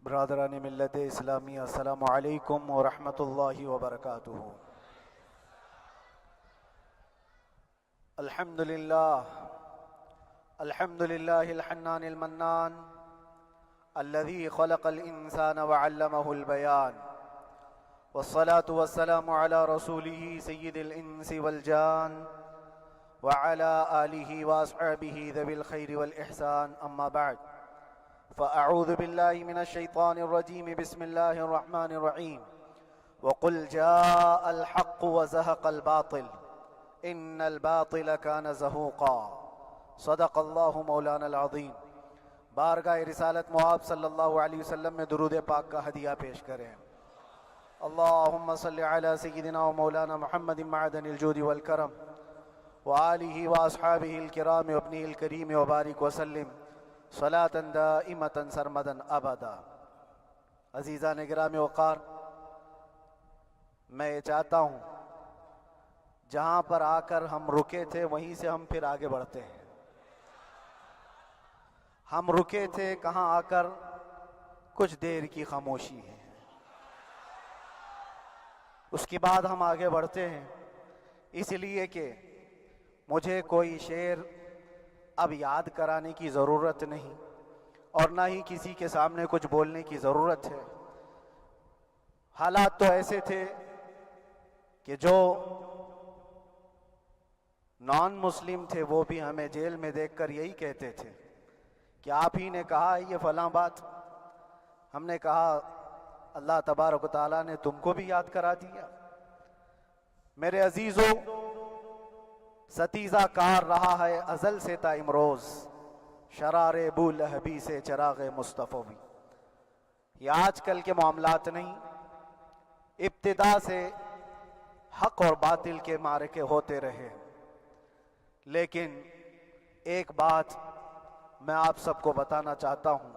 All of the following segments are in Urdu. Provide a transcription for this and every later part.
برادران ملت اسلامی، السلام علیکم ورحمۃ اللہ وبرکاتہ۔ الحمد للہ الحنان المنان الذي خلق الإنسان وعلمه البيان، والصلاة والسلام على رسوله سيد الإنس والجان وعلى آله وأصحابه ذوي الخير والإحسان، أما بعد فأعوذ بالله من الشيطان الرجيم، بسم الله الرحمن الرحيم، وقل جاء الحق وزهق الباطل إن الباطل كان زهوقا، صدق الله مولانا العظيم۔ بارگاہ رسالت مآب صلی اللہ علیہ وسلم میں درود پاک کا ہدیہ پیش کریں۔ اللہم صلی علی سیدنا و مولانا محمد معدن الجود والکرم وآلہ واصحابہ الکرام وابنہ الکریم وبارک وسلم صلاة دائمة سرمدا ابدا۔ عزیزان گرامی وقار، میں یہ چاہتا ہوں جہاں پر آ کر ہم رکے تھے وہیں سے ہم پھر آگے بڑھتے ہیں۔ ہم رکے تھے کہاں آ کر؟ کچھ دیر کی خاموشی ہے، اس کے بعد ہم آگے بڑھتے ہیں، اس لیے کہ مجھے کوئی شعر اب یاد کرانے کی ضرورت نہیں اور نہ ہی کسی کے سامنے کچھ بولنے کی ضرورت ہے۔ حالات تو ایسے تھے کہ جو نان مسلم تھے وہ بھی ہمیں جیل میں دیکھ کر یہی کہتے تھے کہ آپ ہی نے کہا یہ فلاں بات۔ ہم نے کہا اللہ تبارک و تعالیٰ نے تم کو بھی یاد کرا دیا۔ میرے عزیزو، ستیزہ کار رہا ہے ازل سے تا امروز، شرار ابو لہبی سے چراغ مصطفی بھی۔ یہ آج کل کے معاملات نہیں، ابتدا سے حق اور باطل کے معرکے ہوتے رہے، لیکن ایک بات میں آپ سب کو بتانا چاہتا ہوں،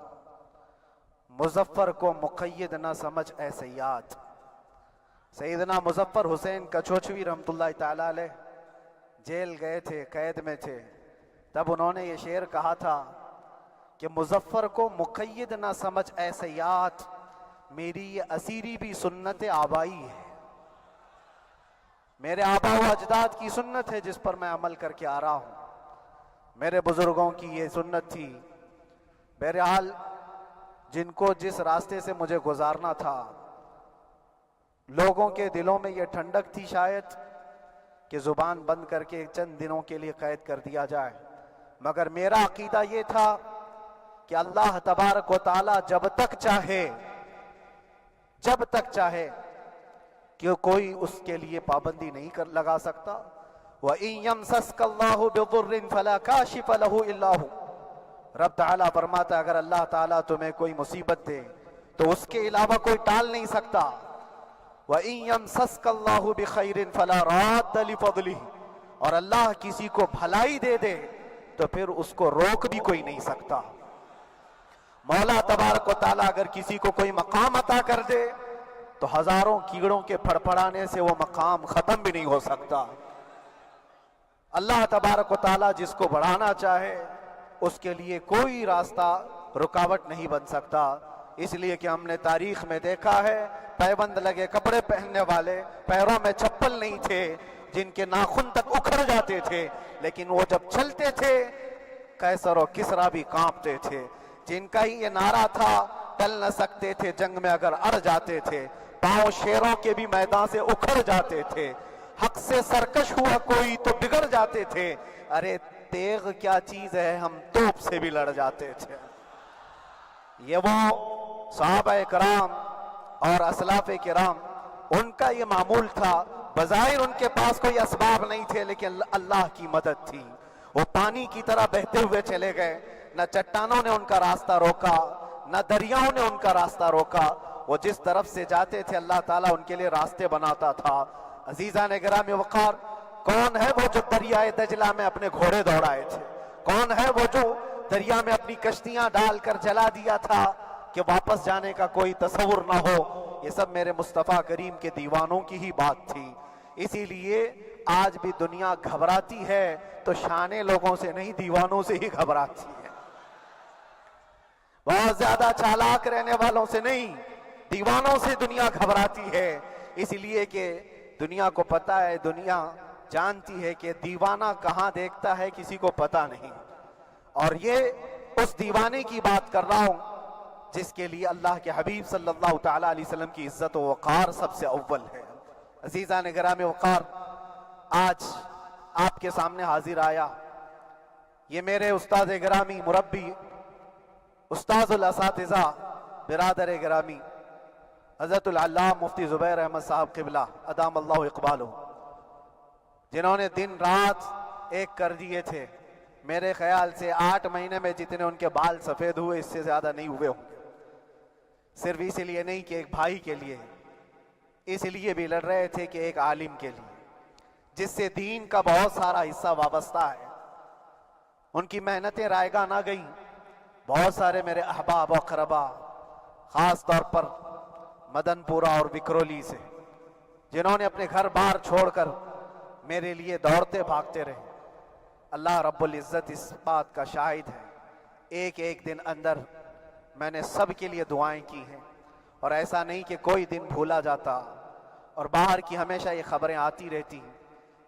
مظفر کو مقید نہ سمجھ اے سیاد۔ سیدنا مظفر حسین کچھوچھوی رحمت اللہ تعالیٰ علیہ جیل گئے تھے، قید میں تھے، تب انہوں نے یہ شعر کہا تھا کہ مظفر کو مقید نہ سمجھ اے سیاد، میری یہ اسیری بھی سنت آبائی ہے، میرے آبا و اجداد کی سنت ہے جس پر میں عمل کر کے آ رہا ہوں، میرے بزرگوں کی یہ سنت تھی۔ بہرحال جن کو جس راستے سے مجھے گزارنا تھا، لوگوں کے دلوں میں یہ ٹھنڈک تھی شاید کہ زبان بند کر کے چند دنوں کے لیے قید کر دیا جائے، مگر میرا عقیدہ یہ تھا کہ اللہ تبارک و تعالی جب تک چاہے کہ کوئی اس کے لیے پابندی نہیں لگا سکتا۔ وَإِن يَمْسَسْكَ اللَّهُ بِضُرٍّ فَلَا كَاشِفَ لَهُ إِلَّا هُوَ، رب تعالیٰ فرماتا ہے اگر اللہ تعالیٰ تمہیں کوئی مصیبت دے تو اس کے علاوہ کوئی ٹال نہیں سکتا۔ وَإِن يَمْسَسْكَ اللَّهُ بِخَيْرٍ فَلَا رَادَّ لِفَضْلِهِ، اور اللہ کسی کو بھلائی دے دے تو پھر اس کو روک بھی کوئی نہیں سکتا۔ مولا تبارک و تعالیٰ اگر کسی کو کوئی مقام عطا کر دے تو ہزاروں کیڑوں کے پھڑپڑانے سے وہ مقام ختم بھی نہیں ہو سکتا۔ اللہ تبارک و تعالیٰ جس کو بڑھانا چاہے اس کے لیے کوئی راستہ رکاوٹ نہیں بن سکتا۔ اس لیے کہ ہم نے تاریخ میں دیکھا ہے پیبند لگے کپڑے پہننے والے، پیروں میں چپل نہیں تھے، جن کے ناخن تک اکھڑ جاتے تھے، لیکن وہ جب چلتے تھے قیصر و کسریٰ بھی کانپتے تھے، جن کا ہی یہ نعرہ تھا ٹل نہ سکتے تھے جنگ میں اگر اڑ جاتے تھے، پاؤں شیروں کے بھی میدان سے اکھڑ جاتے تھے، حق سے سرکش ہوا کوئی تو بگڑ جاتے تھے، ارے تیغ کیا چیز ہے ہم توپ سے بھی لڑ جاتے تھے۔ یہ وہ صحابہ کرام اور اسلاف کرام، ان کا یہ معمول تھا۔ بظاہر ان کے پاس کوئی اسباب نہیں تھے لیکن اللہ کی مدد تھی، وہ پانی کی طرح بہتے ہوئے چلے گئے، نہ چٹانوں نے ان کا راستہ روکا، نہ دریاؤں نے ان کا راستہ روکا، وہ جس طرف سے جاتے تھے اللہ تعالیٰ ان کے لیے راستے بناتا تھا۔ عزیزان گرامی وقار، کون ہے وہ جو دریائے دجلہ میں اپنے گھوڑے دوڑائے تھے؟ کون ہے وہ جو دریا میں اپنی کشتیاں ڈال کر جلا دیا تھا کہ واپس جانے کا کوئی تصور نہ ہو؟ یہ سب میرے مصطفیٰ کریم کے دیوانوں کی ہی بات تھی۔ اسی لیے آج بھی دنیا گھبراتی ہے تو شانے لوگوں سے نہیں، دیوانوں سے ہی گھبراتی ہے۔ بہت زیادہ چالاک رہنے والوں سے نہیں، دیوانوں سے دنیا گھبراتی ہے، اس لیے کہ دنیا کو پتا ہے، دنیا جانتی ہے کہ دیوانہ کہاں دیکھتا ہے کسی کو پتا نہیں۔ اور یہ اس دیوانے کی بات کر رہا ہوں جس کے لیے اللہ کے حبیب صلی اللہ تعالیٰ علیہ وسلم کی عزت و وقار سب سے اول ہے۔ عزیزان گرامی وقار، آج آپ کے سامنے حاضر آیا، یہ میرے استاد گرامی، مربی، استاذ الاساتذہ، برادر گرامی حضرت العلامہ مفتی زبیر احمد صاحب قبلہ ادام اللہ اقبالہ، جنہوں نے دن رات ایک کر دیے تھے۔ میرے خیال سے 8 مہینے میں جتنے ان کے بال سفید ہوئے اس سے زیادہ نہیں ہوئے ہوں گے، صرف اس لیے نہیں کہ ایک بھائی کے لیے، اس لیے بھی لڑ رہے تھے کہ ایک عالم کے لیے جس سے دین کا بہت سارا حصہ وابستہ ہے۔ ان کی محنتیں رائگاں نہ گئیں۔ بہت سارے میرے احباب و اقربا، خاص طور پر مدن پورہ اور وکرولی سے، جنہوں نے اپنے گھر بار چھوڑ کر میرے لیے دوڑتے بھاگتے رہے، اللہ رب العزت اس بات کا شاہد ہے، ایک ایک دن اندر میں نے سب کے لیے دعائیں کی ہیں، اور ایسا نہیں کہ کوئی دن بھولا جاتا، اور باہر کی ہمیشہ یہ خبریں آتی رہتی ہیں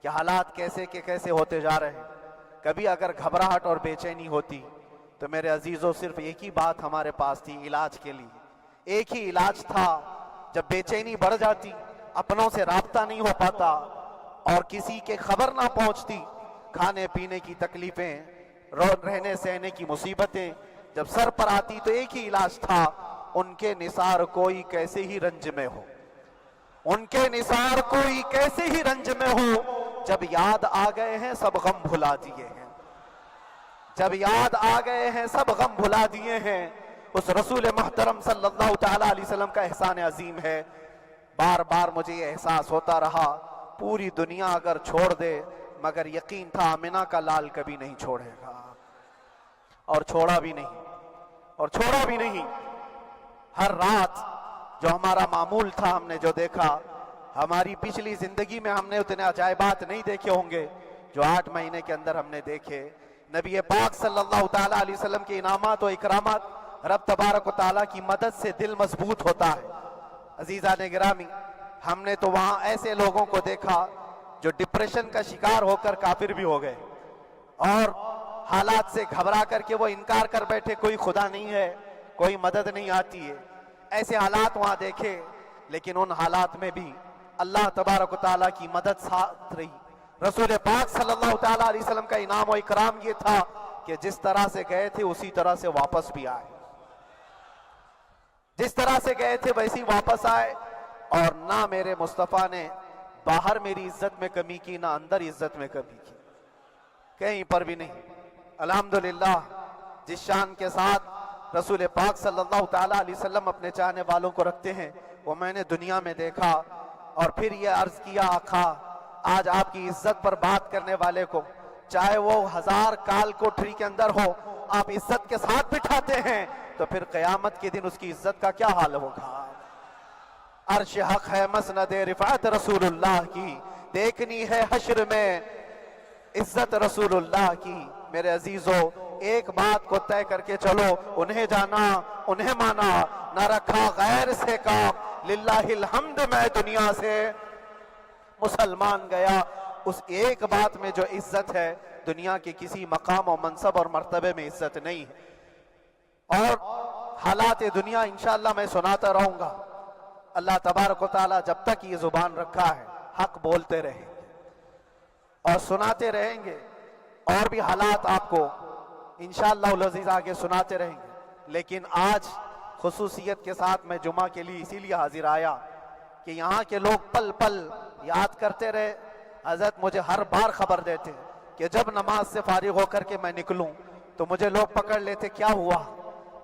کہ حالات کیسے کے کیسے ہوتے جا رہے ہیں۔ کبھی اگر گھبراہٹ اور بے چینی ہوتی تو میرے عزیزوں صرف ایک ہی بات ہمارے پاس تھی علاج کے لیے، ایک ہی علاج تھا۔ جب بے چینی بڑھ جاتی، اپنوں سے رابطہ نہیں ہو پاتا اور کسی کے خبر نہ پہنچتی، کھانے پینے کی تکلیفیں، رہنے سہنے کی مصیبتیں جب سر پر آتی تو ایک ہی علاج تھا، ان کے نثار کوئی کیسے ہی رنج میں ہو، ان کے نثار کوئی کیسے ہی رنج میں ہو، جب یاد آ گئے ہیں سب غم بھلا دیے ہیں، جب یاد آ گئے ہیں سب غم بھلا دیے ہیں۔ اس رسول محترم صلی اللہ تعالیٰ علیہ وسلم کا احسان عظیم ہے۔ بار بار مجھے یہ احساس ہوتا رہا، پوری دنیا اگر چھوڑ دے مگر یقین تھا آمنہ کا لال کبھی نہیں چھوڑے گا، اور چھوڑا بھی نہیں، اور چھوڑا بھی نہیں۔ ہر رات جو ہمارا معمول تھا، ہم نے جو دیکھا، ہماری پچھلی زندگی میں ہم نے اتنے عجائبات نہیں دیکھے ہوں گے جو 8 مہینے کے اندر ہم نے دیکھے۔ نبی پاک صلی اللہ تعالیٰ علیہ وسلم کے انعامات و اکرامات، رب تبارک و تعالیٰ کی مدد سے دل مضبوط ہوتا ہے۔ عزیزان گرامی، ہم نے تو وہاں ایسے لوگوں کو دیکھا جو ڈپریشن کا شکار ہو کر کافر بھی ہو گئے، اور حالات سے گھبرا کر کے وہ انکار کر بیٹھے، کوئی خدا نہیں ہے، کوئی مدد نہیں آتی ہے۔ ایسے حالات وہاں دیکھے، لیکن ان حالات میں بھی اللہ تبارک و تعالیٰ کی مدد ساتھ رہی۔ رسول پاک صلی اللہ تعالیٰ علیہ وسلم کا انعام و اکرام یہ تھا کہ جس طرح سے گئے تھے اسی طرح سے واپس بھی آئے، جس طرح سے گئے تھے ویسی واپس آئے، اور نہ میرے مصطفیٰ نے باہر میری عزت میں کمی کی، نہ اندر عزت میں کمی کی، کہیں پر بھی نہیں۔ الحمدللہ، جس شان کے ساتھ رسول پاک صلی اللہ تعالیٰ علیہ وسلم اپنے چاہنے والوں کو رکھتے ہیں، وہ میں نے دنیا میں دیکھا، اور پھر یہ عرض کیا آقا، آج آپ کی عزت پر بات کرنے والے کو چاہے وہ 1000 کال کوٹری کے اندر ہو، آپ عزت کے ساتھ بٹھاتے ہیں تو پھر قیامت کے دن اس کی عزت کا کیا حال ہوگا؟ عرش حق ہے مسند رفعت رسول اللہ کی، دیکھنی ہے حشر میں عزت رسول اللہ کی۔ میرے عزیزو، ایک بات کو طے کر کے چلو، انہیں جانا، انہیں مانا، نہ رکھا غیر سے کام، للہ الحمد میں دنیا سے مسلمان گیا۔ اس ایک بات میں جو عزت ہے، دنیا کے کسی مقام و منصب اور مرتبے میں عزت نہیں ہے۔ اور حالات دنیا انشاءاللہ میں سناتا رہوں گا۔ اللہ تبارک و تعالیٰ جب تک یہ زبان رکھا ہے، حق بولتے رہیں گے اور سناتے رہیں گے، اور بھی حالات آپ کو انشاءاللہ العزیز آگے سناتے رہیں گے۔ لیکن آج خصوصیت کے ساتھ میں جمعہ کے لیے اسی لیے حاضر آیا کہ یہاں کے لوگ پل پل یاد کرتے رہے۔ حضرت مجھے ہر بار خبر دیتے کہ جب نماز سے فارغ ہو کر کے میں نکلوں تو مجھے لوگ پکڑ لیتے، کیا ہوا،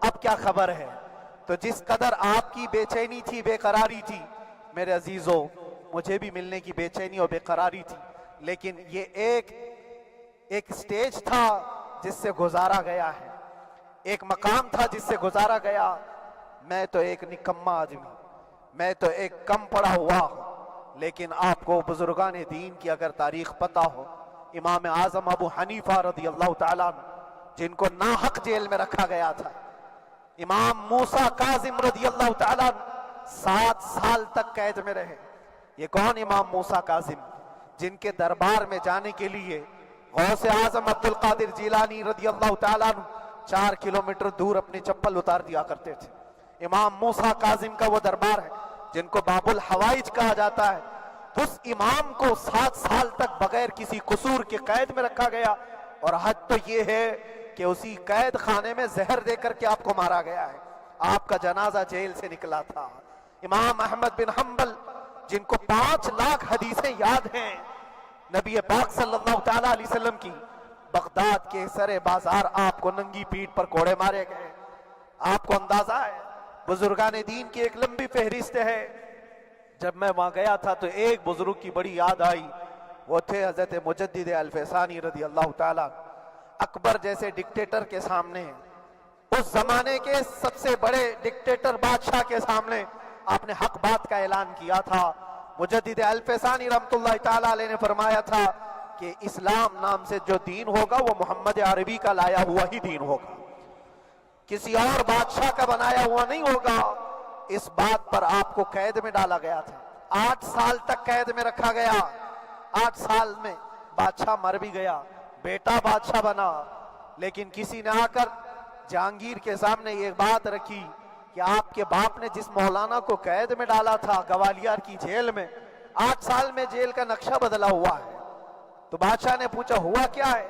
اب کیا خبر ہے؟ تو جس قدر آپ کی بے چینی تھی، بے قراری تھی، میرے عزیزو، مجھے بھی ملنے کی بے چینی اور بے قراری تھی، لیکن یہ ایک سٹیج تھا جس سے گزارا گیا ہے، ایک مقام تھا جس سے گزارا گیا۔ میں تو ایک نکما آدمی، میں تو ایک کم پڑا ہوا ہوں، لیکن آپ کو بزرگان دین کی اگر تاریخ پتہ ہو، امام اعظم ابو حنیفہ رضی اللہ تعالیٰ عنہ، جن کو ناحق جیل میں رکھا گیا تھا، امام موسیٰ کاظم رضی اللہ تعالیٰ 7 سال تک قید میں رہے۔ یہ کون امام موسیٰ کاظم؟ جن کے دربار میں جانے کے لیے غوث اعظم عبد القادر جیلانی رضی اللہ تعالیٰ 4 کلومیٹر دور اپنی چپل اتار دیا کرتے تھے۔ امام موسیٰ کاظم کا وہ دربار ہے جن کو باب الحوائج کہا جاتا ہے۔ اس امام کو 7 سال تک بغیر کسی قصور کے قید میں رکھا گیا، اور حد تو یہ ہے کہ اسی قید خانے میں زہر دے کر کے آپ کو مارا گیا ہے۔ آپ کا جنازہ جیل سے نکلا تھا۔ امام احمد بن حنبل جن کو 5 لاکھ حدیثیں یاد ہیں نبی پاک صلی اللہ تعالیٰ علیہ وسلم کی، بغداد کے سرے بازار آپ کو ننگی پیٹھ پر کوڑے مارے گئے۔ آپ کو اندازہ ہے بزرگان دین کی ایک لمبی فہرست ہے۔ جب میں وہاں گیا تھا تو ایک بزرگ کی بڑی یاد آئی، وہ تھے حضرت مجدد الفسانی رضی اللہ تعالیٰ۔ اکبر جیسے ڈکٹیٹر کے سامنے، اس زمانے کے سب سے بڑے ڈکٹیٹر بادشاہ کے سامنے آپ نے حق بات کا اعلان کیا تھا۔ مجدد الفسانی رحمت اللہ تعالیٰ علیہ نے فرمایا تھا کہ اسلام نام سے جو دین ہوگا وہ محمد عربی کا لایا ہوا ہی دین ہوگا، کسی اور بادشاہ کا بنایا ہوا نہیں ہوگا۔ اس بات پر آپ کو قید میں ڈالا گیا تھا، 8 سال تک قید میں رکھا گیا۔ 8 سال میں بادشاہ مر بھی گیا، بیٹا بادشاہ بنا، لیکن کسی نے آ کر جہانگیر کے سامنے یہ بات رکھی کہ آپ کے باپ نے جس مولانا کو قید میں ڈالا تھا گوالیار کی جیل میں، 8 سال میں جیل کا نقشہ بدلا ہوا ہے۔ تو بادشاہ نے پوچھا ہوا کیا ہے؟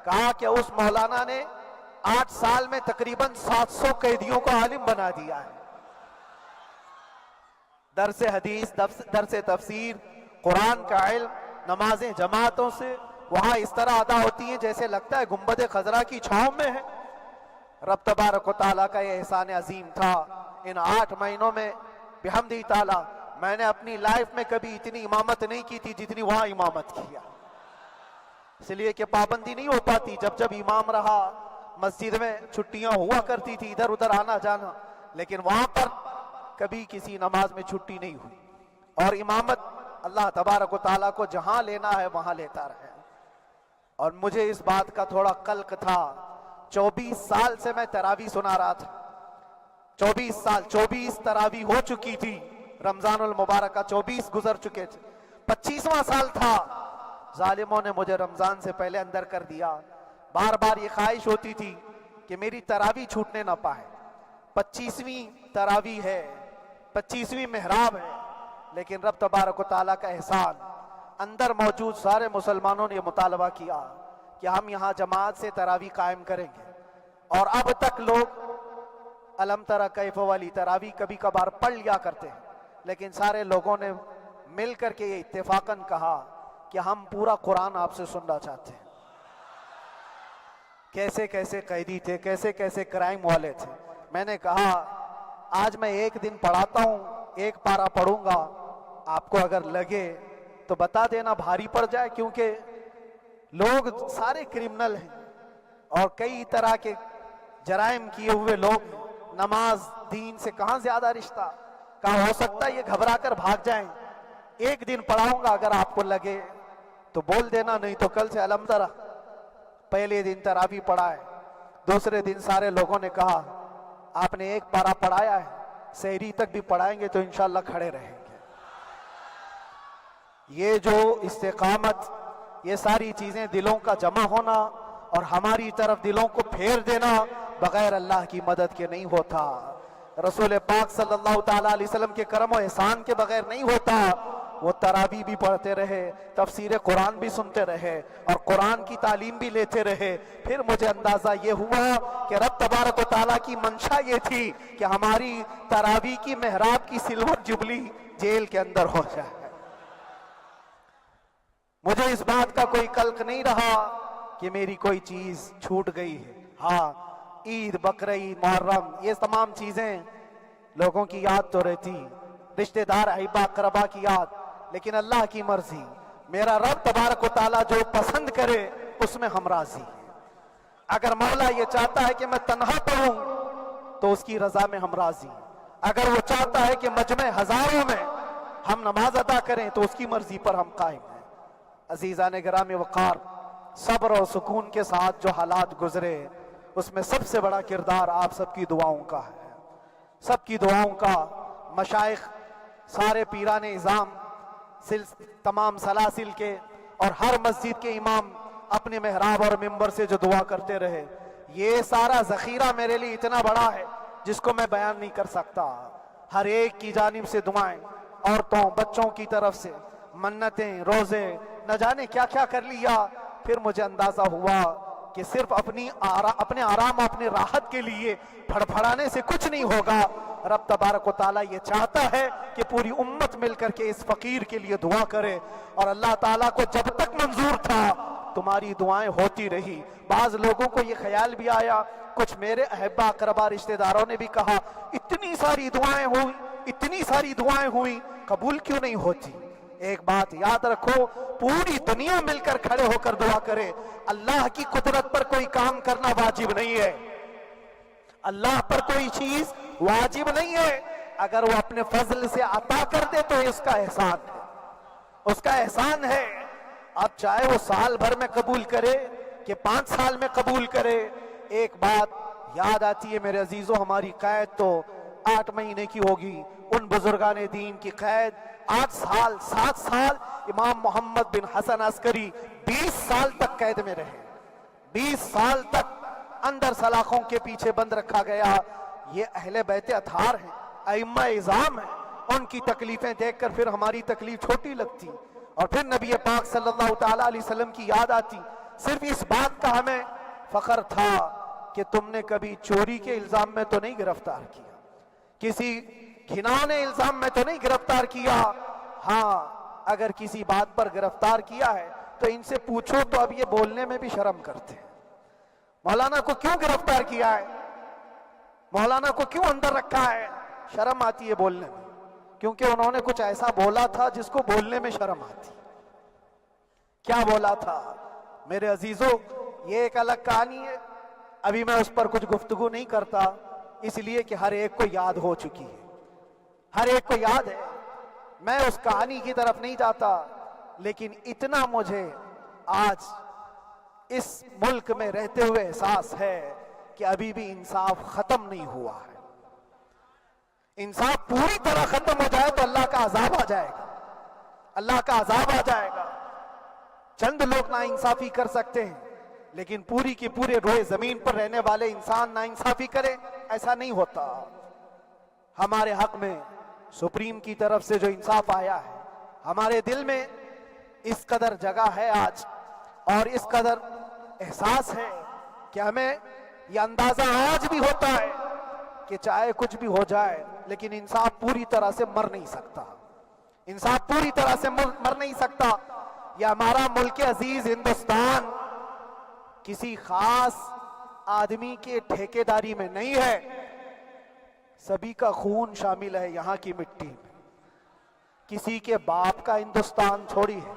کہا کہ اس مولانا نے 8 سال میں تقریباً 700 قیدیوں کو عالم بنا دیا ہے۔ درس حدیث، درس تفسیر، قرآن کا علم، نمازیں جماعتوں سے وہاں اس طرح ادا ہوتی ہیں جیسے لگتا ہے گنبد خضرا کی چھاؤں میں ہے۔ رب تبارک و تعالیٰ کا یہ احسان عظیم تھا۔ ان 8 مہینوں میں بحمدہ تعالیٰ میں نے اپنی لائف میں کبھی اتنی امامت نہیں کی تھی جتنی وہاں امامت کیا، اس لیے کہ پابندی نہیں ہو پاتی۔ جب جب امام رہا مسجد میں چھٹیاں ہوا کرتی تھی، ادھر ادھر آنا جانا، لیکن وہاں پر کبھی کسی نماز میں چھٹی نہیں ہوئی۔ اور امامت اللہ تبارک و تعالیٰ کو جہاں لینا ہے وہاں لیتا رہے۔ اور مجھے اس بات کا تھوڑا قلق تھا، 24 سال سے میں تراویح سنا رہا تھا، 24 سال، 24 تراویح ہو چکی تھی، رمضان المبارکہ 24 گزر چکے تھے، 25واں سال تھا، ظالموں نے مجھے رمضان سے پہلے اندر کر دیا۔ بار بار یہ خواہش ہوتی تھی کہ میری تراویح چھوٹنے نہ پائے، 25ویں تراویح ہے، 25ویں محراب ہے، لیکن رب تبارک و تعالیٰ کا احسان، اندر موجود سارے مسلمانوں نے یہ مطالبہ کیا کہ ہم یہاں جماعت سے تراویح قائم کریں گے۔ اور اب تک لوگ الم تری کیف والی تراویح کبھی کبھار پڑھ لیا کرتے ہیں، لیکن سارے لوگوں نے مل کر کے یہ اتفاقاً کہا کہ ہم پورا قرآن آپ سے سننا چاہتے ہیں۔ کیسے کیسے قیدی تھے، کیسے کیسے کرائم والے تھے۔ میں نے کہا آج میں ایک دن پڑھاتا ہوں، ایک پارہ پڑھوں گا، آپ کو اگر لگے تو بتا دینا، بھاری پڑ جائے، کیونکہ لوگ سارے کرمنل ہیں اور کئی طرح کے جرائم کیے ہوئے لوگ ہیں۔ نماز دین سے کہاں زیادہ رشتہ، کہاں ہو سکتا ہے یہ گھبرا کر بھاگ جائیں۔ ایک دن پڑھاؤں گا، اگر آپ کو لگے تو بول دینا، نہیں تو کل سے الحمد للہ۔ پہلے دن تراویح پڑھا ہے، دوسرے دن سارے لوگوں نے کہا آپ نے ایک پارہ پڑھایا ہے، سحری تک بھی پڑھائیں گے تو انشاءاللہ کھڑے رہیں گے۔ یہ جو استقامت، یہ ساری چیزیں دلوں کا جمع ہونا اور ہماری طرف دلوں کو پھیر دینا بغیر اللہ کی مدد کے نہیں ہوتا، رسول پاک صلی اللہ تعالیٰ علیہ وسلم کے کرم و احسان کے بغیر نہیں ہوتا۔ وہ تراویح بھی پڑھتے رہے، تفسیر قرآن بھی سنتے رہے اور قرآن کی تعلیم بھی لیتے رہے۔ پھر مجھے اندازہ یہ ہوا کہ رب تبارک و تعالیٰ کی منشا یہ تھی کہ ہماری تراویح کی محراب کی سلور جبلی جیل کے اندر ہو جائے۔ مجھے اس بات کا کوئی قلق نہیں رہا کہ میری کوئی چیز چھوٹ گئی ہے۔ ہاں، عید، بقرعید، محرم، یہ تمام چیزیں لوگوں کی یاد تو رہتی، رشتہ دار، احباب، اقربا کی یاد، لیکن اللہ کی مرضی، میرا رب تبارک و تعالیٰ جو پسند کرے اس میں ہم راضی ہیں۔ اگر مولا یہ چاہتا ہے کہ میں تنہا پڑھوں تو اس کی رضا میں ہم راضی ہیں، اگر وہ چاہتا ہے کہ مجمع ہزاروں میں ہم نماز ادا کریں تو اس کی مرضی پر ہم قائم ہیں۔ عزیزان گرامی وقار، صبر و سکون کے ساتھ جو حالات گزرے اس میں سب سے بڑا کردار آپ سب کی دعاؤں کا ہے، سب کی دعاؤں کا۔ مشائخ، سارے پیران اعظام، تمام سلاسل کے اور ہر مسجد کے امام اپنے محراب اور منبر سے جو دعا کرتے رہے، یہ سارا ذخیرہ میرے لیے اتنا بڑا ہے جس کو میں بیان نہیں کر سکتا۔ ہر ایک کی جانب سے دعائیں، عورتوں بچوں کی طرف سے منتیں، روزے، نہ جانے کیا کیا کر لیا۔ پھر مجھے اندازہ ہوا کہ صرف اپنے آرام اپنے راحت کے لیے پھڑپھڑانے سے کچھ نہیں ہوگا۔ رب تبارک و تعالیٰ یہ چاہتا ہے کہ پوری امت مل کر کے اس فقیر کے لیے دعا کرے، اور اللہ تعالیٰ کو جب تک منظور تھا تمہاری دعائیں ہوتی رہی۔ بعض لوگوں کو یہ خیال بھی آیا، کچھ میرے احبا اقربا رشتہ داروں نے بھی کہا اتنی ساری دعائیں ہوئی، اتنی ساری دعائیں ہوئی، قبول کیوں نہیں ہوتی؟ ایک بات یاد رکھو، پوری دنیا مل کر کھڑے ہو کر دعا کرے، اللہ کی قدرت پر کوئی کام کرنا واجب نہیں ہے، اللہ پر کوئی چیز واجب نہیں ہے۔ اگر وہ اپنے فضل سے عطا کر دے تو اس کا احسان ہے، اس کا احسان ہے۔ اب چاہے وہ سال بھر میں قبول کرے کہ 5 سال میں قبول کرے، ایک بات یاد آتی ہے میرے عزیزوں، ہماری قید تو 8 مہینے کی ہوگی، ان بزرگان دین کی قید 8 سال 7 سال۔ امام محمد بن حسن عسکری 20 سال تک قید میں رہے، 20 سال تک اندر سلاخوں کے پیچھے بند رکھا گیا۔ یہ اہل بیت اطہار ہیں، ائمہ اعظام ہیں، ان کی تکلیفیں دیکھ کر پھر ہماری تکلیف چھوٹی لگتی، اور پھر نبی پاک صلی اللہ تعالیٰ علیہ وسلم کی یاد آتی۔ صرف اس بات کا ہمیں فخر تھا کہ تم نے کبھی چوری کے الزام میں تو نہیں گرفتار کیا، کسی گھناؤنے الزام میں تو نہیں گرفتار کیا۔ ہاں اگر کسی بات پر گرفتار کیا ہے تو ان سے پوچھو تو اب یہ بولنے میں بھی شرم کرتے ہیں، مولانا کو کیوں گرفتار کیا ہے، مولانا کو کیوں اندر رکھا ہے؟ شرم آتی ہے بولنے میں، کیونکہ انہوں نے کچھ ایسا بولا تھا جس کو بولنے میں شرم آتی۔ کیا بولا تھا میرے عزیزوں؟ یہ ایک الگ کہانی ہے، ابھی میں اس پر کچھ گفتگو نہیں کرتا، اس لیے کہ ہر ایک کو یاد ہو چکی ہے، ہر ایک کو یاد ہے، میں اس کہانی کی طرف نہیں جاتا۔ لیکن اتنا مجھے آج اس ملک میں رہتے ہوئے احساس ہے کہ ابھی بھی انصاف ختم نہیں ہوا ہے۔ انصاف پوری طرح ختم ہو جائے تو اللہ کا عذاب آ جائے گا، اللہ کا عذاب آ جائے گا۔ چند لوگ نا انصافی کر سکتے ہیں، لیکن پوری کی پورے روئے زمین پر رہنے والے انسان نا انصافی کرے، ایسا نہیں ہوتا۔ ہمارے حق میں سپریم کی طرف سے جو انصاف آیا ہے، ہمارے دل میں اس قدر جگہ ہے آج، اور اس قدر احساس ہے کہ ہمیں یہ اندازہ آج بھی ہوتا ہے کہ چاہے کچھ بھی ہو جائے لیکن انصاف پوری طرح سے مر نہیں سکتا، انصاف پوری طرح سے مر نہیں سکتا۔ یہ ہمارا ملک عزیز ہندوستان کسی خاص آدمی کے ٹھیکیداری میں نہیں ہے، سبھی کا خون شامل ہے یہاں کی مٹی میں، کسی کے باپ کا ہندوستان تھوڑی ہے،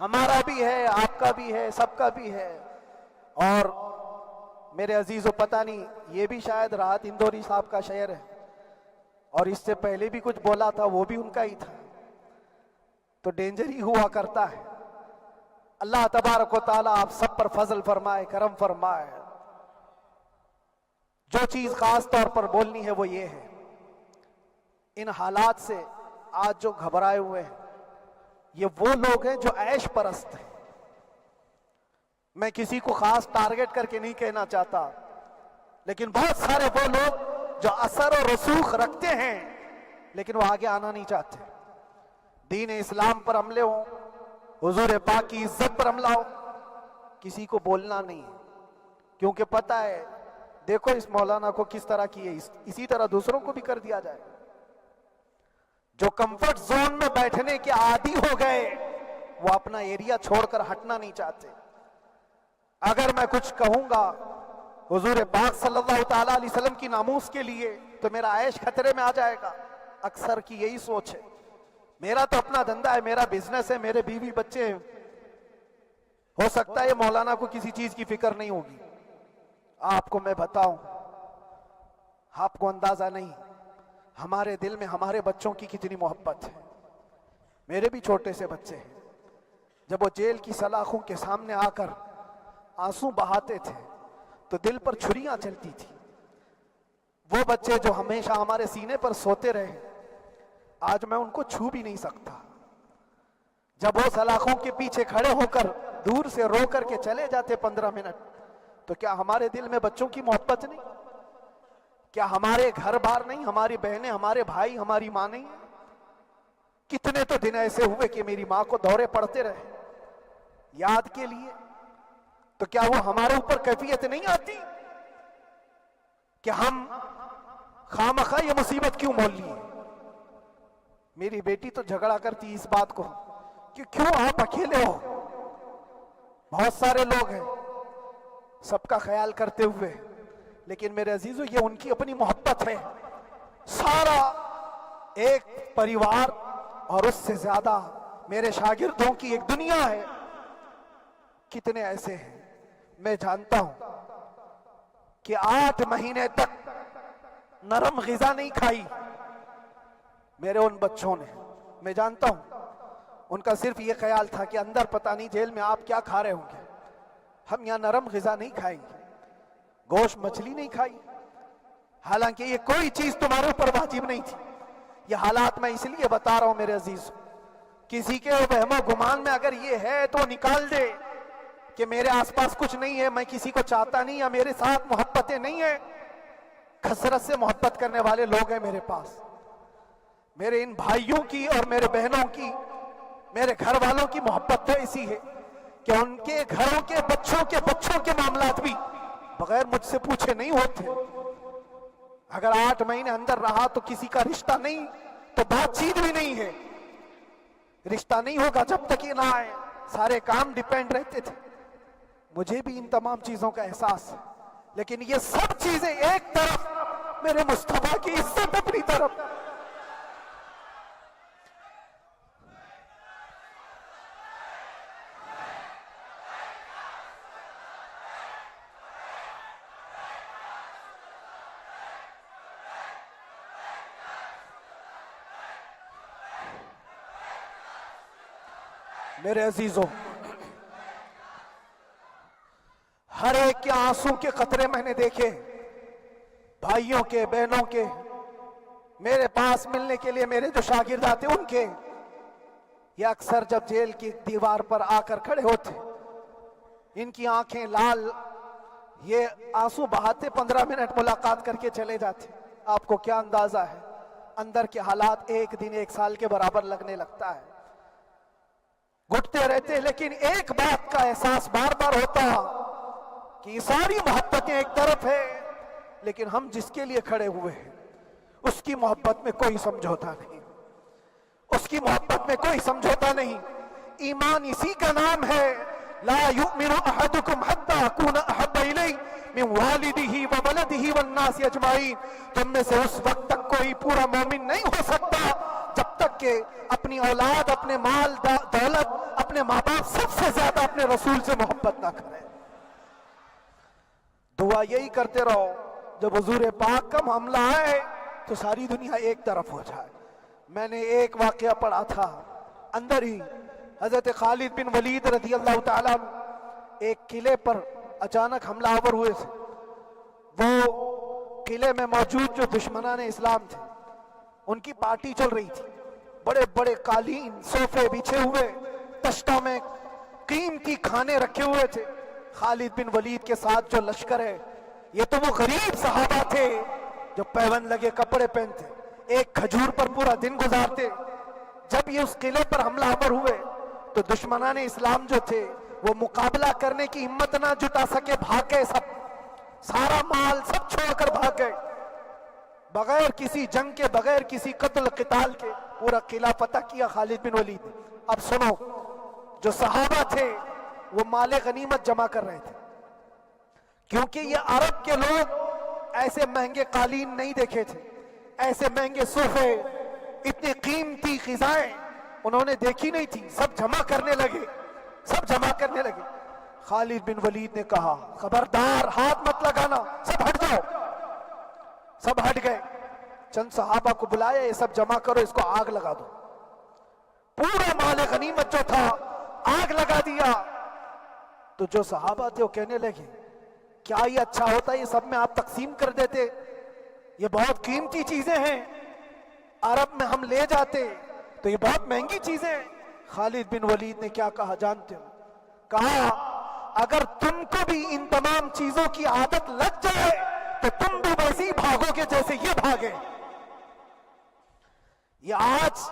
ہمارا بھی ہے، آپ کا بھی ہے، سب کا بھی ہے۔ اور میرے عزیزو پتہ نہیں، یہ بھی شاید راحت اندوری صاحب کا شعر ہے، اور اس سے پہلے بھی کچھ بولا تھا وہ بھی ان کا ہی تھا، تو ڈینجر ہی ہوا کرتا ہے۔ اللہ تبارک و تعالیٰ آپ سب پر فضل فرمائے، کرم فرمائے۔ جو چیز خاص طور پر بولنی ہے وہ یہ ہے، ان حالات سے آج جو گھبرائے ہوئے ہیں یہ وہ لوگ ہیں جو عیش پرست ہیں۔ میں کسی کو خاص ٹارگٹ کر کے نہیں کہنا چاہتا، لیکن بہت سارے وہ لوگ جو اثر و رسوخ رکھتے ہیں لیکن وہ آگے آنا نہیں چاہتے۔ دین اسلام پر حملے ہوں، حضور پاک کی عزت پر حملہ ہو، کسی کو بولنا نہیں ہے، کیونکہ پتہ ہے دیکھو اس مولانا کو کس طرح کی ہے، اسی طرح دوسروں کو بھی کر دیا جائے۔ جو کمفرٹ زون میں بیٹھنے کے عادی ہو گئے وہ اپنا ایریا چھوڑ کر ہٹنا نہیں چاہتے۔ اگر میں کچھ کہوں گا حضور پاک صلی اللہ تعالیٰ علیہ وسلم کی ناموس کے لیے تو میرا عیش خطرے میں آ جائے گا۔ اکثر کی یہی سوچ ہے، میرا تو اپنا دھندا ہے، میرا بزنس ہے، میرے بیوی بچے ہیں، ہو سکتا ہے مولانا کو کسی چیز کی فکر نہیں ہوگی۔ آپ کو میں بتاؤں، آپ کو اندازہ نہیں ہمارے دل میں ہمارے بچوں کی کتنی محبت ہے۔ میرے بھی چھوٹے سے بچے ہیں، جب وہ جیل کی سلاخوں کے سامنے آ کر آنسو بہاتے تھے تو دل پر چھریاں چلتی تھی. وہ بچے جو ہمیشہ ہمارے سینے پر سوتے رہے, آج میں ان کو چھو بھی نہیں سکتا. جب وہ سلاخوں کے پیچھے کھڑے ہو کر دور سے رو کر کے چلے جاتے 15 منٹ, تو کیا ہمارے دل میں بچوں کی محبت نہیں؟ کیا ہمارے گھر بار نہیں, ہماری بہنیں, ہمارے بھائی, ہماری ماں نہیں؟ کتنے تو دن ایسے ہوئے کہ میری ماں کو دورے پڑتے رہے یاد کے لیے. تو کیا وہ ہمارے اوپر کیفیت نہیں آتی کہ ہم خامخواہ یہ مصیبت کیوں مول لیے؟ میری بیٹی تو جھگڑا کرتی اس بات کو کہ کیوں آپ اکیلے ہو, بہت سارے لوگ ہیں, سب کا خیال کرتے ہوئے. لیکن میرے عزیزو, یہ ان کی اپنی محبت ہے. سارا ایک پریوار اور اس سے زیادہ میرے شاگردوں کی ایک دنیا ہے. کتنے ایسے ہیں, میں جانتا ہوں کہ 8 مہینے تک نرم غذا نہیں کھائی میرے ان بچوں نے. میں جانتا ہوں ان کا صرف یہ خیال تھا کہ اندر پتہ نہیں جیل میں آپ کیا کھا رہے ہوں گے, ہم یہاں نرم غذا نہیں کھائیں گے, گوشت مچھلی نہیں کھائی. حالانکہ یہ کوئی چیز تمہارے اوپر واجب نہیں تھی. یہ حالات میں اس لیے بتا رہا ہوں میرے عزیز, کسی کے وہم و گمان میں اگر یہ ہے تو نکال دے کہ میرے آس پاس کچھ نہیں ہے, میں کسی کو چاہتا نہیں, یا میرے ساتھ محبتیں نہیں ہیں. کثرت سے محبت کرنے والے لوگ ہیں میرے پاس. میرے ان بھائیوں کی اور میرے بہنوں کی, میرے گھر والوں کی محبت تو ایسی ہے کہ ان کے گھروں کے بچوں کے معاملات بھی بغیر مجھ سے پوچھے نہیں ہوتے. اگر 8 مہینے اندر رہا تو کسی کا رشتہ نہیں, تو بات چیت بھی نہیں ہے. رشتہ نہیں ہوگا جب تک یہ نہ آئے. سارے کام ڈیپینڈ رہتے تھے. مجھے بھی ان تمام چیزوں کا احساس ہے, لیکن یہ سب چیزیں ایک طرف, میرے مصطفیٰ کی عزت اپنی طرف. میرے عزیزوں, ہر ایک کے آنسوں کے قطرے میں نے دیکھے, بھائیوں کے, بہنوں کے. میرے پاس ملنے کے لیے میرے جو شاگرد آتے ان کے, یہ اکثر جب جیل کی دیوار پر آ کر کھڑے ہوتے, ان کی آنکھیں لال, یہ آنسو بہاتے 15 منٹ ملاقات کر کے چلے جاتے. آپ کو کیا اندازہ ہے اندر کے حالات ایک دن 1 سال کے برابر لگنے لگتا ہے. گھٹتے رہتے, لیکن ایک بات کا احساس بار بار ہوتا کہ یہ ساری محبتیں ایک طرف ہے, لیکن ہم جس کے لیے کھڑے ہوئے ہیں اس کی محبت میں کوئی سمجھوتا نہیں, اس کی محبت میں کوئی سمجھوتا نہیں. ایمان اسی کا نام ہے, لا یؤمن احدکم حتی اکون احب الیہ من والدہ وولدہ والناس اجمعین. تم میں سے اس وقت تک کوئی پورا مومن نہیں ہو سکتا جب تک کہ اپنی اولاد, اپنے مال دولت, اپنے ماں باپ, سب سے زیادہ اپنے رسول سے محبت نہ کرے. دعا یہی کرتے رہو جب حضور پاک کا معاملہ آئے تو ساری دنیا ایک طرف ہو جائے. میں نے ایک واقعہ پڑھا تھا اندر ہی, حضرت خالد بن ولید رضی اللہ تعالیٰ ایک قلعے پر اچانک حملہ آور ہوئے تھے. وہ قلعے میں موجود جو دشمنان اسلام تھے ان کی پارٹی چل رہی تھی. بڑے بڑے قالین, صوفے بچھے ہوئے, تشتوں میں قیمتی کھانے رکھے ہوئے تھے. خالد بن ولید کے ساتھ جو لشکر ہے, یہ تو وہ غریب صحابہ تھے جو پیوند لگے کپڑے پہنتے, ایک کھجور پر پورا دن گزارتے. جب یہ اس قلعے پر حملہ آور ہوئے تو دشمنان اسلام جو تھے وہ مقابلہ کرنے کی ہمت نہ جٹا سکے, بھاگ گئے. سارا مال سب چھوڑ کر بھاگ گئے, بغیر کسی جنگ کے, بغیر کسی قتل قتال کے پورا قلعہ فتح کیا خالد بن ولید نے. اب سنو, جو صحابہ تھے وہ مال غنیمت جمع کر رہے تھے, کیونکہ یہ عرب کے لوگ ایسے مہنگے قالین نہیں دیکھے تھے, ایسے مہنگے صوفے, اتنی قیمتی غذائیں انہوں نے دیکھی نہیں تھی. سب جمع کرنے لگے, سب جمع کرنے لگے. خالد بن ولید نے کہا, خبردار ہاتھ مت لگانا, سب ہٹ جاؤ. سب ہٹ گئے. چند صحابہ کو بلایا, یہ سب جمع کرو, اس کو آگ لگا دو. پورا مال غنیمت جو تھا آگ لگا دیا. تو جو صحابہ تھے وہ کہنے لگے کیا یہ اچھا ہوتا یہ سب میں آپ تقسیم کر دیتے؟ یہ بہت قیمتی چیزیں ہیں، عرب میں ہم لے جاتے تو یہ بہت مہنگی چیزیں ہیں۔ خالد بن ولید نے کیا کہا جانتے ہو؟ کہا اگر تم کو بھی ان تمام چیزوں کی عادت لگ جائے تو تم بھی ویسے ہی بھاگو گے جیسے یہ بھاگے۔ یہ آج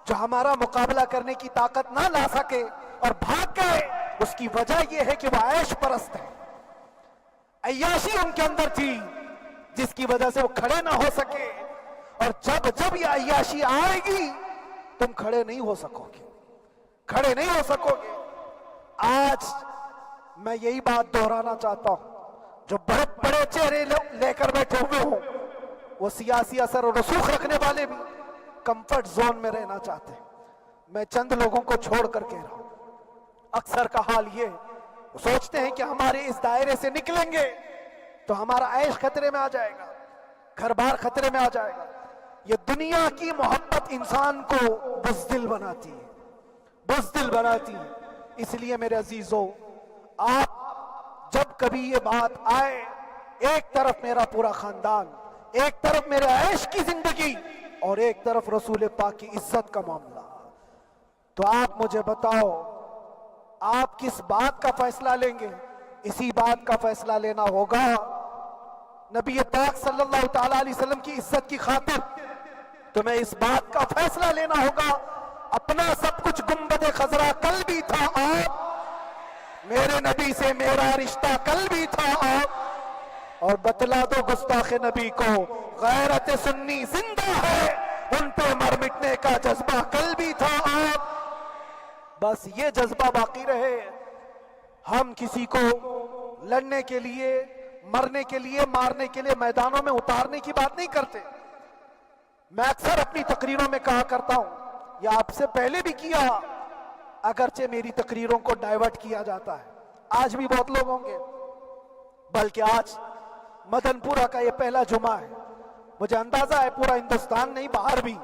جو ہمارا مقابلہ کرنے کی طاقت نہ لا سکے اور بھاگ گئے، اس کی وجہ یہ ہے کہ وہ عیش پرست ہے، عیاشی ان کے اندر تھی جس کی وجہ سے وہ کھڑے نہ ہو سکے، اور جب یہ عیاشی آئے گی تم کھڑے نہیں ہو سکو گے، کھڑے نہیں ہو سکو گے۔ آج میں یہی بات دہرانا چاہتا ہوں، جو بہت بڑے چہرے لے کر بیٹھے ہوئے ہوں، وہ سیاسی اثر اور رسوخ رکھنے والے بھی کمفرٹ زون میں رہنا چاہتے ہیں۔ میں چند لوگوں کو چھوڑ کر کہہ رہا ہوں، اکثر کا حال یہ وہ سوچتے ہیں کہ ہمارے اس دائرے سے نکلیں گے تو ہمارا عیش خطرے میں آ جائے گا، گھر بار خطرے میں آ جائے گا۔ یہ دنیا کی محبت انسان کو بزدل بناتی ہے، بزدل بناتی ہے۔ اس لیے میرے عزیزو، آپ جب کبھی یہ بات آئے، ایک طرف میرا پورا خاندان، ایک طرف میرے عیش کی زندگی اور ایک طرف رسول پاک کی عزت کا معاملہ، تو آپ مجھے بتاؤ آپ کس بات کا فیصلہ لیں گے؟ اسی بات کا فیصلہ لینا ہوگا نبی پاک صلی اللہ تعالیٰ علیہ وسلم کی عزت کی خاطر تمہیں اس بات کا فیصلہ لینا ہوگا۔ اپنا سب کچھ گنبد خضرا کل بھی تھا آپ، میرے نبی سے میرا رشتہ کل بھی تھا آپ، اور بتلا دو گستاخ نبی کو غیرت سنی زندہ ہے، ان پہ مر مٹنے کا جذبہ کل بھی تھا آپ۔ بس یہ جذبہ باقی رہے۔ ہم کسی کو لڑنے کے لیے، مرنے کے لیے، مارنے کے لیے میدانوں میں اتارنے کی بات نہیں کرتے۔ میں اکثر اپنی تقریروں میں کہا کرتا ہوں، یا آپ سے پہلے بھی کیا، اگرچہ میری تقریروں کو ڈائیورٹ کیا جاتا ہے، آج بھی بہت لوگ ہوں گے، بلکہ آج مدن پورہ کا یہ پہلا جمعہ ہے، مجھے اندازہ ہے پورا ہندوستان نہیں باہر بھی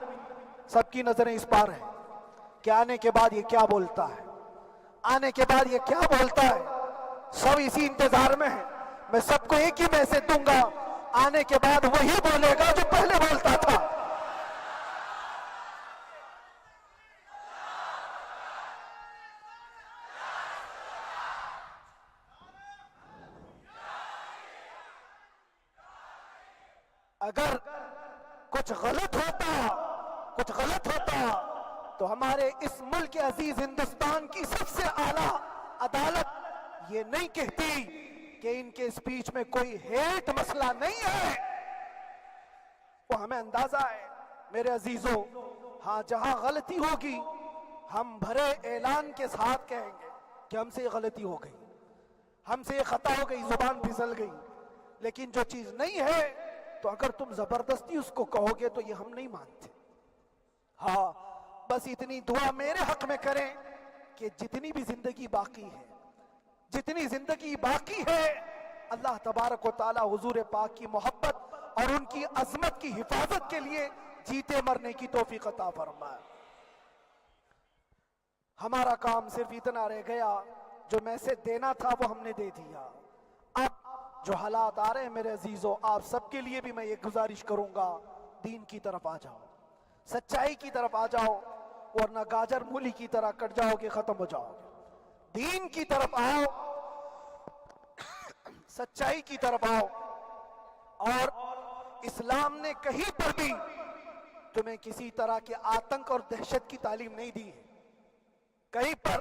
سب کی نظریں اس پار ہیں کہ آنے کے بعد یہ کیا بولتا ہے، آنے کے بعد یہ کیا بولتا ہے۔ سب اسی انتظار میں ہیں۔ میں سب کو ایک ہی میسج دوں گا، آنے کے بعد وہی بولے گا جو پہلے بولتا تھا۔ اگر کچھ غلط ہوتا تو ہمارے اس ملک عزیز ہندوستان کی سب سے اعلیٰ عدالت یہ نہیں کہتی کہ ان کے اسپیچ میں کوئی ہیٹ مسئلہ نہیں ہے۔ وہ ہمیں اندازہ ہے میرے عزیزوں، ہاں جہاں غلطی ہوگی ہم بھرے اعلان کے ساتھ کہیں گے کہ ہم سے یہ غلطی ہو گئی، ہم سے یہ خطا ہو گئی، زبان پھسل گئی۔ لیکن جو چیز نہیں ہے تو اگر تم زبردستی اس کو کہو گے تو یہ ہم نہیں مانتے۔ ہاں بس اتنی دعا میرے حق میں کریں کہ جتنی بھی زندگی باقی ہے، جتنی زندگی باقی ہے، اللہ تبارک و تعالی حضور پاک کی محبت اور ان کی عظمت کی حفاظت کے لیے جیتے مرنے کی توفیق عطا فرمائے۔ ہمارا کام صرف اتنا رہ گیا، جو میسج دینا تھا وہ ہم نے دے دیا۔ اب جو حالات آ رہے ہیں میرے عزیزوں، آپ سب کے لیے بھی میں یہ گزارش کروں گا، دین کی طرف آ جاؤ، سچائی کی طرف آ جاؤ، ورنہ گاجر مولی کی طرح کٹ جاؤ گے، ختم ہو جاؤ گے۔ دین کی طرف آؤ، سچائی کی طرف آؤ، اور اسلام نے کہیں پر بھی تمہیں کسی طرح کے آتنک اور دہشت کی تعلیم نہیں دی ہے۔ کہیں پر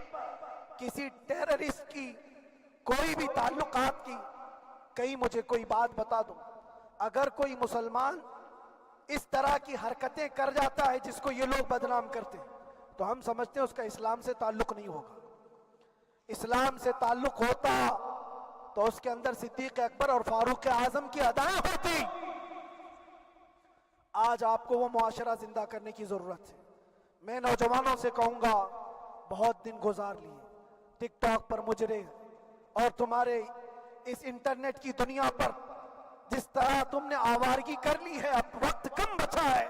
کسی ٹیررسٹ کی کوئی بھی تعلقات کی کہیں مجھے کوئی بات بتا دو۔ اگر کوئی مسلمان اس طرح کی حرکتیں کر جاتا ہے جس کو یہ لوگ بدنام کرتے ہیں تو ہم سمجھتے ہیں اس کا اسلام سے تعلق نہیں ہوگا۔ اسلام سے تعلق ہوتا تو اس کے اندر صدیق اکبر اور فاروق اعظم کی ادائیں ہوتی۔ آج آپ کو وہ معاشرہ زندہ کرنے کی ضرورت ہے۔ میں نوجوانوں سے کہوں گا، بہت دن گزار لیے ٹک ٹاک پر مجرے اور تمہارے اس انٹرنیٹ کی دنیا پر جس طرح تم نے آوارگی کر لی ہے، اب وقت کم بچا ہے۔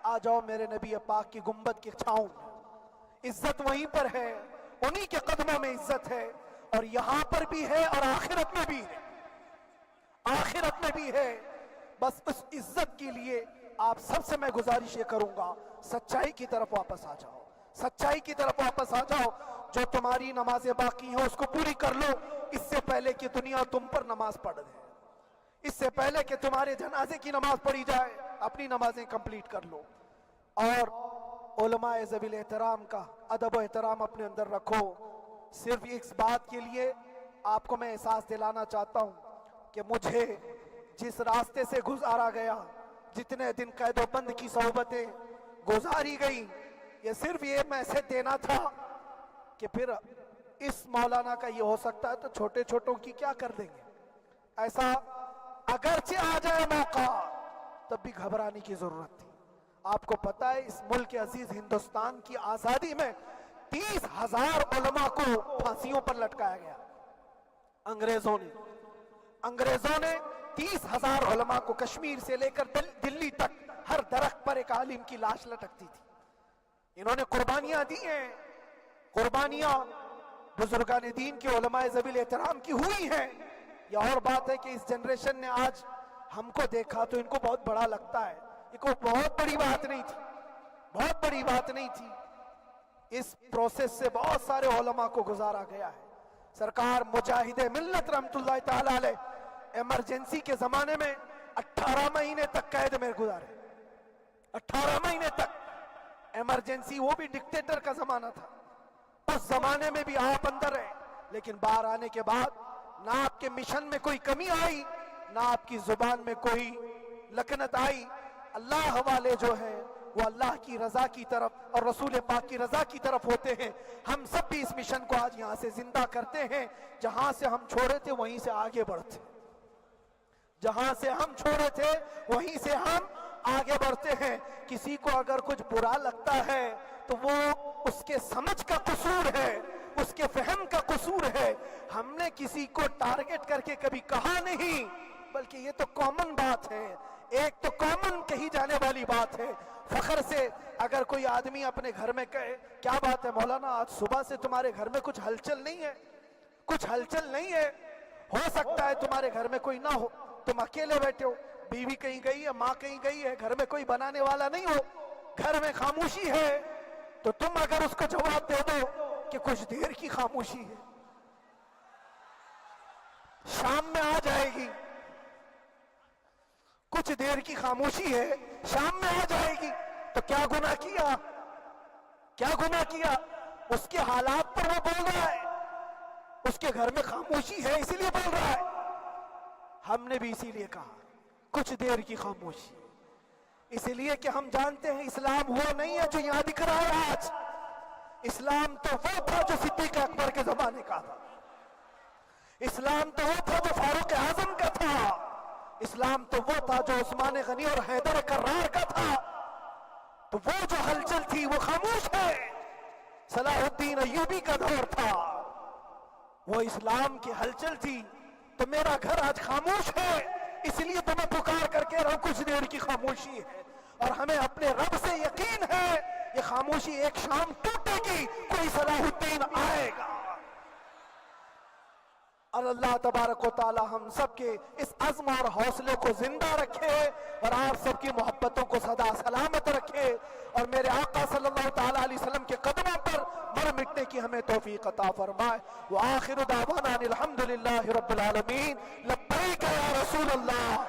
آ جاؤ میرے نبی پاک کی گنبد کی چھاؤں میں، عزت وہیں پر ہے، انہی کے قدموں میں عزت ہے، اور یہاں پر بھی ہے اور آخرت میں بھی ہے۔ آخرت میں بھی ہے. بس اس عزت کے لیے آپ سب سے میں گزارش یہ کروں گا، سچائی کی طرف واپس آ جاؤ، سچائی کی طرف واپس آ جاؤ. جو تمہاری نمازیں باقی ہیں اس کو پوری کر لو، اس سے پہلے کہ دنیا تم پر نماز پڑھ دے، اس سے پہلے کہ تمہارے جنازے کی نماز پڑھی جائے اپنی نمازیں کمپلیٹ کر لو. اور علماء ذوی احترام کا ادب و احترام اپنے اندر رکھو. صرف اس بات کے لیے آپ کو میں احساس دلانا چاہتا ہوں کہ مجھے جس راستے سے گزارا گیا، جتنے دن قید و بند کی صحبتیں گزاری گئی، یہ صرف یہ میسج دینا تھا کہ پھر اس مولانا کا یہ ہو سکتا ہے تو چھوٹے چھوٹوں کی کیا کر دیں گے. ایسا اگرچہ آ جائے موقع تب بھی گھبرانے کی ضرورت تھی. آپ کو پتا ہے اس ملک عزیز ہندوستان کی آزادی میں 30,000 علماء کو پھانسیوں پر لٹکایا گیا. انگریزوں نے 30,000 علماء کو کشمیر سے لے کر دلی تک ہر درخت پر ایک عالم کی لاش لٹکتی تھی. انہوں نے قربانیاں دی ہیں، قربانیاں بزرگان دین کے علماء ذوی احترام کی ہوئی ہیں. یہ اور بات ہے کہ اس جنریشن نے آج ہم کو دیکھا تو ان کو بہت بڑا لگتا ہے. یہ کوئی بہت بڑی بات نہیں تھی، بہت بڑی بات نہیں تھی. اس پروسیس سے بہت سارے علماء کو گزارا گیا ہے. سرکار مجاہد ملت رحمت اللہ تعالی علیہ ایمرجنسی کے زمانے میں 18 مہینے تک قید میں گزارے. 18 مہینے تک ایمرجنسی، وہ بھی ڈکٹیٹر کا زمانہ تھا. اس زمانے میں بھی آپ اندر رہے، لیکن باہر آنے کے بعد نہ آپ کے مشن میں کوئی کمی آئی، نہ آپ کی زبان میں کوئی لکنت آئی. اللہ والے جو ہیں وہ اللہ کی رضا کی طرف اور رسول پاک کی رضا کی طرف ہوتے ہیں. ہم سب بھی اس مشن کو آج یہاں سے زندہ کرتے ہیں. جہاں سے ہم چھوڑے تھے وہیں سے آگے بڑھتے، جہاں سے ہم چھوڑے تھے وہیں سے ہم آگے بڑھتے ہیں. کسی کو اگر کچھ برا لگتا ہے تو وہ اس کے سمجھ کا قصور ہے، اس کے فہم کا قصور ہے. ہم نے کسی کو ٹارگٹ کر کے کبھی کہا نہیں، بلکہ یہ تو کامن بات ہے، ایک تو کامن کہی جانے والی بات ہے. فخر سے اگر کوئی آدمی اپنے گھر میں کہے کیا بات ہے مولانا آج صبح سے تمہارے گھر میں کچھ ہلچل نہیں ہے، کچھ ہلچل نہیں ہے. ہو سکتا ہے تمہارے گھر میں کوئی نہ ہو، تم اکیلے بیٹھے ہو، بیوی کہیں گئی ہے، ماں کہیں گئی ہے، گھر میں کوئی بنانے والا نہیں ہو، گھر میں خاموشی ہے، تو تم اگر اس کو جواب دے دو کہ کچھ دیر کی خاموشی ہے، شام میں آ جائے گی، کچھ دیر کی خاموشی ہے، شام میں آ جائے گی، تو کیا گناہ کیا؟ کیا گناہ کیا؟ اس کے حالات پر وہ بول رہا ہے، اس کے گھر میں خاموشی ہے اسی لیے بول رہا ہے. ہم نے بھی اسی لیے کہا کچھ دیر کی خاموشی، اس لیے کہ ہم جانتے ہیں اسلام وہ نہیں ہے جو یہاں دکھ رہا ہے آج. اسلام تو وہ تھا جو صدیق اکبر کے زمانے کا تھا، اسلام تو وہ تھا جو فاروق اعظم کا تھا، اسلام تو وہ تھا جو عثمان غنی اور حیدر کرار کا تھا. تو وہ جو ہلچل تھی وہ خاموش ہے. صلاح الدین ایوبی کا دور تھا، وہ اسلام کی ہلچل تھی. تو میرا گھر آج خاموش ہے، اس لیے تو میں پکار کر کے رہا کچھ دیر کی خاموشی ہے. اور ہمیں اپنے رب سے یقین ہے یہ خاموشی ایک شام ٹوٹے گی، کوئی صلاح الدین آئے گا. اور اللہ تبارک و تعالی ہم سب کے اس عزم اور حوصلے کو زندہ رکھے اور آپ سب کی محبتوں کو سدا سلامت رکھے، اور میرے آقا صلی اللہ تعالی علیہ وسلم کے قدموں پر مر مٹنے کی ہمیں توفیق عطا فرمائے. وآخر دعوانا الحمدللہ رب العالمین. لبیک یا رسول اللہ.